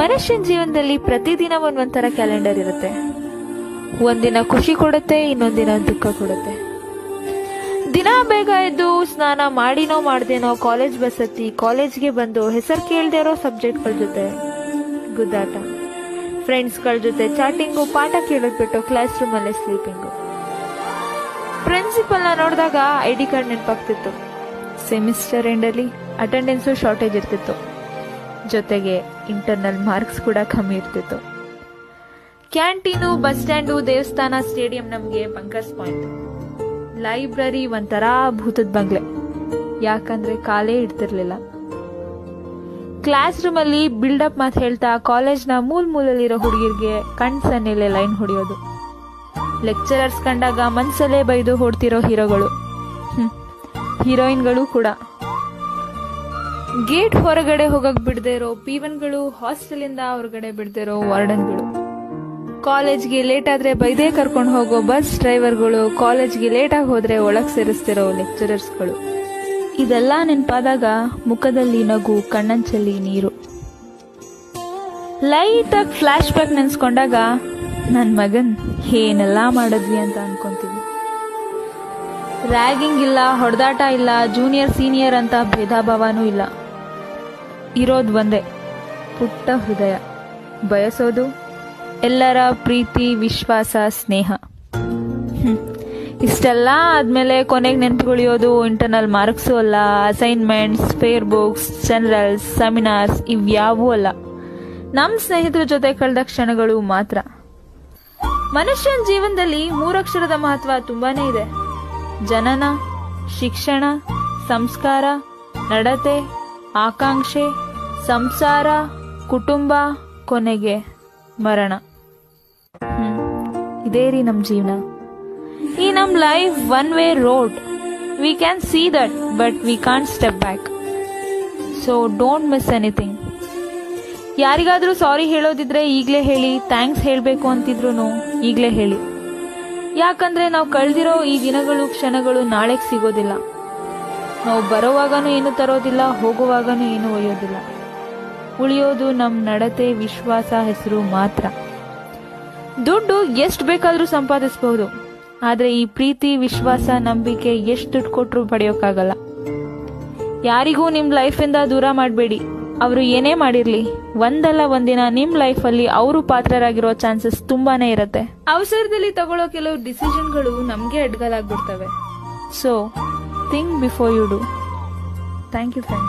ಮನುಷ್ಯನ ಜೀವನದಲ್ಲಿ ಪ್ರತಿದಿನ ಒಂದೊಂಥರ ಕ್ಯಾಲೆಂಡರ್ ಇರುತ್ತೆ. ಒಂದಿನ ಖುಷಿ ಕೊಡುತ್ತೆ, ಇನ್ನೊಂದಿನ ದುಃಖ ಕೊಡುತ್ತೆ. ದಿನ ಬೇಗ ಎದ್ದು ಸ್ನಾನ ಮಾಡಿನೋ ಮಾಡ್ದೇನೋ ಕಾಲೇಜ್ ಬಸ್ ಹತ್ತಿ ಕಾಲೇಜ್ಗೆ ಬಂದು ಹೆಸರು ಕೇಳದೇ ಇರೋ ಸಬ್ಜೆಕ್ಟ್ಗಳ ಜೊತೆ ಗುದ್ದಾಟ, ಫ್ರೆಂಡ್ಸ್ಗಳ ಜೊತೆ ಚಾಟಿಂಗು, ಪಾಠ ಕೇಳೋದ್ ಬಿಟ್ಟು ಕ್ಲಾಸ್ ರೂಮಲ್ಲೇ ಸ್ಲೀಪಿಂಗು. ಪ್ರಿನ್ಸಿಪಲ್ನ ನೋಡಿದಾಗ ID ಕಾರ್ಡ್ ನೆನಪಾಗ್ತಿತ್ತು. ಸೆಮಿಸ್ಟರ್ ಎಂಡಲ್ಲಿ ಅಟೆಂಡೆನ್ಸು ಶಾರ್ಟೇಜ್ ಇರ್ತಿತ್ತು. ಜೊತೆಗೆ ಇಂಟರ್ನಲ್ ಮಾರ್ಕ್ಸ್ ಕೂಡ ಕಮ್ಮಿ ಇರ್ತಿತ್ತು. ಕ್ಯಾಂಟೀನು, ಬಸ್ ಸ್ಟ್ಯಾಂಡು, ದೇವಸ್ಥಾನ, ಸ್ಟೇಡಿಯಂ ನಮಗೆ ಬಂಕರ್ಸ್ ಪಾಯಿಂಟ್. ಲೈಬ್ರರಿ ಒಂಥರ ಭೂತದ ಬಂಗ್ಲೆ, ಯಾಕಂದ್ರೆ ಕಾಲೇ ಇಡ್ತಿರ್ಲಿಲ್ಲ. ಕ್ಲಾಸ್ ರೂಮ್ ಅಲ್ಲಿ ಬಿಲ್ಡಪ್ ಮಾತು ಹೇಳ್ತಾ ಕಾಲೇಜ್ನ ಮೂಲೆಯಲ್ಲಿರೋ ಹುಡುಗಿರ್ಗೆ ಕಣ್ ಸನ್ನೆಲೆ ಲೈನ್ ಹೊಡೆಯೋದು. ಲೆಕ್ಚರರ್ಸ್ ಕಂಡಾಗ ಮನ್ಸಲ್ಲೇ ಬೈದು ಹೊಡ್ತಿರೋ ಹೀರೋಗಳು, ಹೀರೋಯಿನ್ಗಳು ಕೂಡ. ಗೇಟ್ ಹೊರಗಡೆ ಹೋಗಕ್ ಬಿಡದೇ ಇರೋ P1ಗಳು, ಹಾಸ್ಟೆಲಿಂದ ಹೊರಗಡೆ ಬಿಡದೇ ಇರೋ ವಾರ್ಡನ್ಗಳು, ಕಾಲೇಜ್ಗೆ ಲೇಟ್ ಆದ್ರೆ ಬೈದೇ ಕರ್ಕೊಂಡು ಹೋಗೋ ಬಸ್ ಡ್ರೈವರ್ಗಳು, ಕಾಲೇಜ್ಗೆ ಲೇಟ್ ಆಗಿ ಹೋದ್ರೆ ಒಳಗ್ ಸೇರಿಸ್ತಿರೋ ಲೆಕ್ಚರರ್ಸ್ಗಳು. ಇದೆಲ್ಲ ನೆನಪಾದಾಗ ಮುಖದಲ್ಲಿ ನಗು, ಕಣ್ಣಂಚಲ್ಲಿ ನೀರು. ಲೈಟ್ ಆಗಿ ಫ್ಲಾಶ್ ಬ್ಯಾಕ್ ನೆನ್ಸ್ಕೊಂಡಾಗ ನನ್ ಮಗನ್ ಏನೆಲ್ಲಾ ಮಾಡಿದ್ವಿ ಅಂತ ಅನ್ಕೊಂತೀವಿ. ರ್ಯಾಗಿಂಗ್ ಇಲ್ಲ, ಹೊಡೆದಾಟ ಇಲ್ಲ, ಜೂನಿಯರ್ ಸೀನಿಯರ್ ಅಂತ ಭೇದ ಭಾವನೂ ಇಲ್ಲ. ಇರೋದ್ ಒಂದೇ, ಪುಟ್ಟ ಹೃದಯ, ಬಯಸೋದು ಎಲ್ಲರ ಪ್ರೀತಿ, ವಿಶ್ವಾಸ, ಸ್ನೇಹ. ಇಷ್ಟೆಲ್ಲ ಆದ್ಮೇಲೆ ಕೊನೆಗೆ ನೆನಪುಗುಳಿಯೋದು ಇಂಟರ್ನಲ್ ಮಾರ್ಕ್ಸು ಅಲ್ಲ, assignments, fair books, journals, seminars ಇವ್ಯಾವೂ ಅಲ್ಲ, ನಮ್ ಸ್ನೇಹಿತರ ಜೊತೆ ಕಳೆದ ಕ್ಷಣಗಳು ಮಾತ್ರ. ಮನುಷ್ಯನ ಜೀವನದಲ್ಲಿ 3 ಅಕ್ಷರದ ಮಹತ್ವ ತುಂಬಾನೇ ಇದೆ. ಜನನ, ಶಿಕ್ಷಣ, ಸಂಸ್ಕಾರ, ನಡತೆ, ಆಕಾಂಕ್ಷೆ, ಸಂಸಾರ, ಕುಟುಂಬ, ಕೊನೆಗೆ ಮರಣ. ಇದೇ ರೀ ನಮ್ ಜೀವನ. ಈ ನಮ್ life one way road. We can see that, but we can't step back. So don't miss anything. ಯಾರಿಗಾದ್ರೂ ಸಾರಿ ಹೇಳೋದಿದ್ರೆ ಈಗ್ಲೇ ಹೇಳಿ, ಥ್ಯಾಂಕ್ಸ್ ಹೇಳ್ಬೇಕು ಅಂತಿದ್ರು ಈಗ್ಲೇ ಹೇಳಿ. ಯಾಕಂದ್ರೆ ನಾವು ಕಳೆದಿರೋ ಈ ದಿನಗಳು, ಕ್ಷಣಗಳು ನಾಳೆಗ್ ಸಿಗೋದಿಲ್ಲ. ನಾವು ಬರೋವಾಗನೂ ಏನು ತರೋದಿಲ್ಲ, ಹೋಗುವಾಗನೂ ಏನು ಒಯ್ಯೋದಿಲ್ಲ. ಉಳಿಯೋದು ನಮ್ ನಡತೆ, ವಿಶ್ವಾಸ, ಹೆಸರು ಮಾತ್ರ. ದುಡ್ಡು ಎಷ್ಟು ಬೇಕಾದ್ರೂ ಸಂಪಾದಿಸಬಹುದು, ಆದ್ರೆ ಈ ಪ್ರೀತಿ, ವಿಶ್ವಾಸ, ನಂಬಿಕೆ ಎಷ್ಟು ದುಡ್ಡು ಕೊಟ್ರು ಪಡೆಯೋಕ್ಕಾಗಲ್ಲ. ಯಾರಿಗೂ ನಿಮ್ ಲೈಫಿಂದ ದೂರ ಮಾಡಬೇಡಿ. ಅವರು ಏನೇ ಮಾಡಿರ್ಲಿ, ಒಂದಲ್ಲ ಒಂದಿನ ನಿಮ್ ಲೈಫಲ್ಲಿ ಅವರು ಪಾತ್ರರಾಗಿರೋ ಚಾನ್ಸಸ್ ತುಂಬಾನೇ ಇರತ್ತೆ. ಅವಸರದಲ್ಲಿ ತಗೊಳ್ಳೋ ಕೆಲವು ಡಿಸಿಷನ್ಗಳು ನಮ್ಗೆ ಅಡ್ಗಲಾಗ್ಬಿಡ್ತವೆ. So think before you do. Thank you friend.